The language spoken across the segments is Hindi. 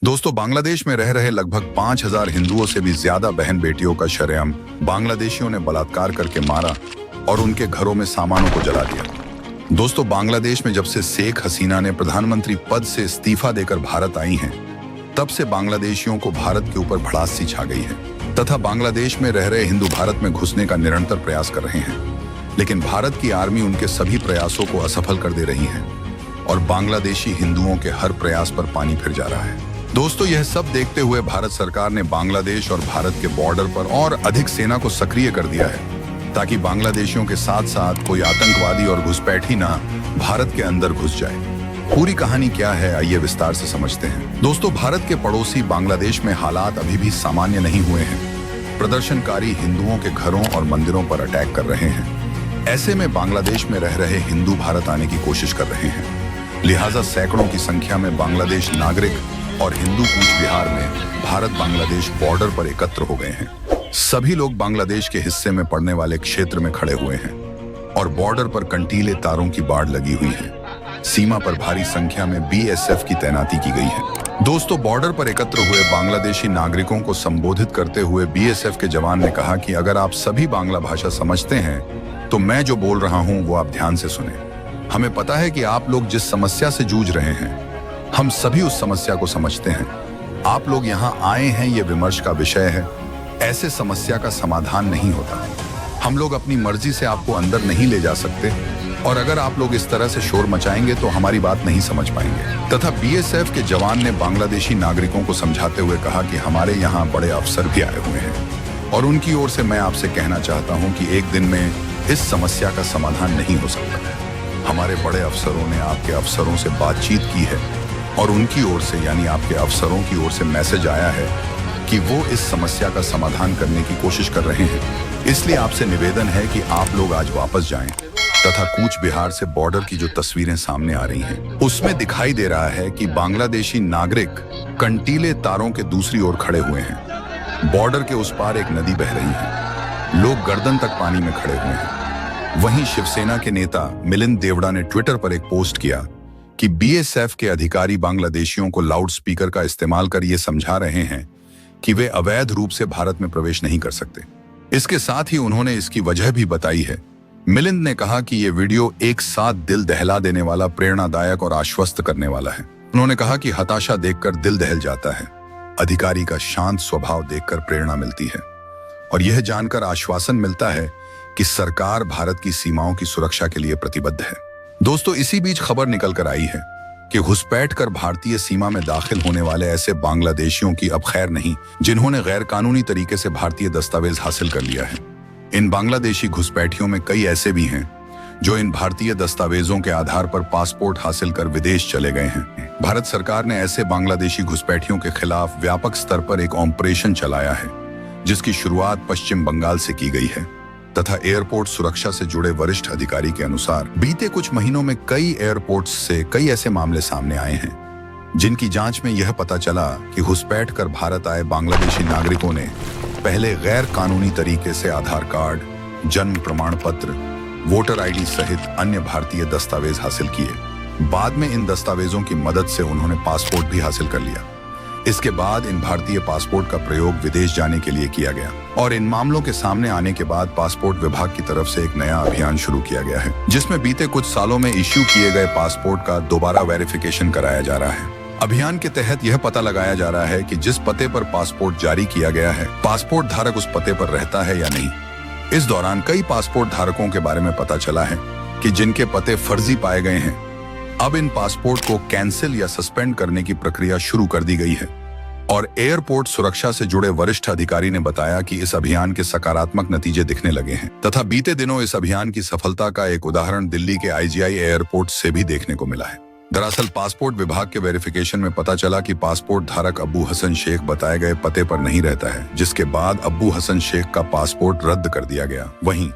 दोस्तों, बांग्लादेश में रह रहे लगभग 5,000 हिंदुओं से भी ज्यादा बहन बेटियों का शरेआम बांग्लादेशियों ने बलात्कार करके मारा और उनके घरों में सामानों को जला दिया। दोस्तों, बांग्लादेश में जब से शेख हसीना ने प्रधानमंत्री पद से इस्तीफा देकर भारत आई हैं, तब से बांग्लादेशियों को भारत के ऊपर भड़ास सी छा गई है तथा बांग्लादेश में रह रहे हिंदू भारत में घुसने का निरंतर प्रयास कर रहे हैं। लेकिन भारत की आर्मी उनके सभी प्रयासों को असफल कर दे रही है और बांग्लादेशी हिंदुओं के हर प्रयास पर पानी फिर जा रहा है। दोस्तों, यह सब देखते हुए भारत सरकार ने बांग्लादेश और भारत के बॉर्डर पर और अधिक सेना को सक्रिय कर दिया है ताकि बांग्लादेशियों के साथ साथ कोई आतंकवादी और घुसपैठी ना भारत के अंदर घुस जाए। पूरी कहानी क्या है, आइए विस्तार से समझते हैं। दोस्तों, भारत के पड़ोसी बांग्लादेश में हालात अभी भी सामान्य नहीं हुए हैं। प्रदर्शनकारी हिंदुओं के घरों और मंदिरों पर अटैक कर रहे हैं। ऐसे में बांग्लादेश में रह रहे हिंदू भारत आने की कोशिश कर रहे हैं। लिहाजा सैकड़ों की संख्या में बांग्लादेश नागरिक और हिंदू कूच बिहार में भारत बांग्लादेश बॉर्डर पर एकत्र हो गए हैं। सभी लोग बांग्लादेश के हिस्से में पड़ने वाले क्षेत्र में खड़े हुए हैं और बॉर्डर पर कंटीले तारों की बाड़ लगी हुई है। सीमा पर भारी संख्या में बीएसएफ की तैनाती की गई है। दोस्तों, बॉर्डर पर एकत्र हुए बांग्लादेशी नागरिकों को संबोधित करते हुए बीएसएफ के जवान ने कहा कि अगर आप सभी बांग्ला भाषा समझते हैं तो मैं जो बोल रहा हूं वो आप ध्यान से सुने। हमें पता है कि आप लोग जिस समस्या से जूझ रहे हैं, हम सभी उस समस्या को समझते हैं। आप लोग यहाँ आए हैं, ये विमर्श का विषय है। ऐसे समस्या का समाधान नहीं होता। हम लोग अपनी मर्जी से आपको अंदर नहीं ले जा सकते और अगर आप लोग इस तरह से शोर मचाएंगे तो हमारी बात नहीं समझ पाएंगे। तथा बीएसएफ के जवान ने बांग्लादेशी नागरिकों को समझाते हुए कहा कि हमारे यहाँ बड़े अफसर भी आए हुए हैं और उनकी ओर से मैं आपसे कहना चाहता हूँ कि एक दिन में इस समस्या का समाधान नहीं हो सकता। हमारे बड़े अफसरों ने आपके अफसरों से बातचीत की है और उनकी ओर से यानी आपके अफसरों की ओर से मैसेज आया है कि वो इस समस्या का समाधान करने की कोशिश कर रहे हैं। इसलिए आपसे निवेदन है कि आप लोग आज वापस जाएं तथा कूच बिहार से बॉर्डर की जो तस्वीरें सामने आ रही हैं, उसमें दिखाई दे रहा है कि बांग्लादेशी नागरिक कंटीले तारों के दूसरी ओर खड़े हुए हैं। बॉर्डर के उस पार एक नदी बह रही है। लोग गर्दन तक पानी में खड़े हुए हैं। वहीं शिवसेना के नेता मिलिंद देवड़ा ने ट्विटर पर एक पोस्ट किया कि बीएसएफ के अधिकारी बांग्लादेशियों को लाउड स्पीकर का इस्तेमाल कर ये समझा रहे हैं कि वे अवैध रूप से भारत में प्रवेश नहीं कर सकते। इसके साथ ही उन्होंने इसकी वजह भी बताई है। मिलिंद ने कहा कि ये वीडियो एक साथ दिल दहला देने वाला, प्रेरणादायक और आश्वस्त करने वाला है। उन्होंने कहा कि हताशा देखकर दिल दहल जाता है, अधिकारी का शांत स्वभाव देखकर प्रेरणा मिलती है और यह जानकर आश्वासन मिलता है कि सरकार भारत की सीमाओं की सुरक्षा के लिए प्रतिबद्ध है। दोस्तों, इसी बीच खबर निकल कर आई है कि घुसपैठ कर भारतीय सीमा में दाखिल होने वाले ऐसे बांग्लादेशियों की अब खैर नहीं जिन्होंने गैर कानूनी तरीके से भारतीय दस्तावेज हासिल कर लिया है। इन बांग्लादेशी घुसपैठियों में कई ऐसे भी हैं जो इन भारतीय दस्तावेजों के आधार पर पासपोर्ट हासिल कर विदेश चले गए हैं। भारत सरकार ने ऐसे बांग्लादेशी घुसपैठियों के खिलाफ व्यापक स्तर पर एक ऑपरेशन चलाया है जिसकी शुरुआत पश्चिम बंगाल से की गई है तथा एयरपोर्ट सुरक्षा से जुड़े वरिष्ठ अधिकारी के अनुसार बीते कुछ महीनों में कई एयरपोर्ट्स से कई ऐसे मामले सामने आए हैं जिनकी जांच में यह पता चला कि घुसपैठ कर भारत आए बांग्लादेशी नागरिकों ने पहले गैर कानूनी तरीके से आधार कार्ड, जन्म प्रमाण पत्र, वोटर आईडी सहित अन्य भारतीय दस्तावेज हासिल किए। बाद में इन दस्तावेजों की मदद से उन्होंने पासपोर्ट भी हासिल कर लिया। इसके बाद इन भारतीय पासपोर्ट का प्रयोग विदेश जाने के लिए किया गया और इन मामलों के सामने आने के बाद पासपोर्ट विभाग की तरफ से एक नया अभियान शुरू किया गया है जिसमें बीते कुछ सालों में इश्यू किए गए पासपोर्ट का दोबारा वेरिफिकेशन कराया जा रहा है। अभियान के तहत यह पता लगाया जा रहा है कि जिस पते पर पासपोर्ट जारी किया गया है, पासपोर्ट धारक उस पते पर रहता है या नहीं। इस दौरान कई पासपोर्ट धारकों के बारे में पता चला है कि जिनके पते फर्जी पाए गए हैं। अब इन पासपोर्ट को कैंसिल या सस्पेंड करने की प्रक्रिया शुरू कर दी गई है और एयरपोर्ट सुरक्षा से जुड़े वरिष्ठ अधिकारी ने बताया कि इस अभियान के सकारात्मक नतीजे दिखने लगे हैं तथा बीते दिनों इस अभियान की सफलता का एक उदाहरण दिल्ली के आईजीआई एयरपोर्ट से भी देखने को मिला है। दरअसल पासपोर्ट विभाग के वेरिफिकेशन में पता चला कि पासपोर्ट धारक अब्बू हसन शेख बताए गए पते पर नहीं रहता है, जिसके बाद अब्बू हसन शेख का पासपोर्ट रद्द कर दिया गया। वहीं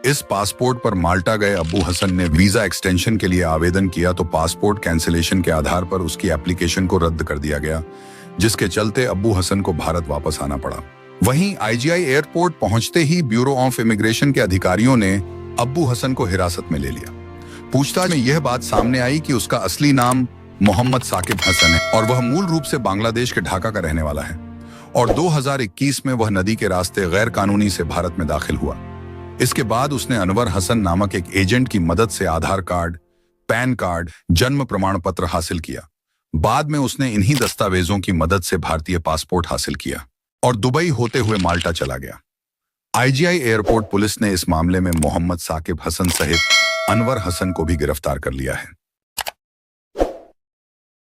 इस पासपोर्ट पर माल्टा गए अब्बू हसन ने वीजा एक्सटेंशन के लिए आवेदन किया तो पासपोर्ट कैंसिलेशन के आधार पर उसकी एप्लीकेशन को रद्द कर दिया गया, जिसके चलते अब्बू हसन को भारत वापस आना पड़ा। वहीं आईजीआई एयरपोर्ट पहुंचते ही ब्यूरो ऑफ इमिग्रेशन के अधिकारियों ने अब्बू हसन को हिरासत में ले लिया। पूछताछ में यह बात सामने आई कि उसका असली नाम मोहम्मद साकिब हसन है और वह मूल रूप से बांग्लादेश के ढाका का रहने वाला है और 2021 में वह नदी के रास्ते गैर कानूनी से भारत में दाखिल हुआ। इसके बाद उसने अनवर हसन नामक एक एजेंट की मदद से आधार कार्ड, पैन कार्ड, जन्म प्रमाण पत्र हासिल किया। बाद में उसने इन्हीं दस्तावेजों की मदद से भारतीय पासपोर्ट हासिल किया और दुबई होते हुए माल्टा चला गया। आईजीआई एयरपोर्ट पुलिस ने इस मामले में मोहम्मद साकिब हसन सहित अनवर हसन को भी गिरफ्तार कर लिया है।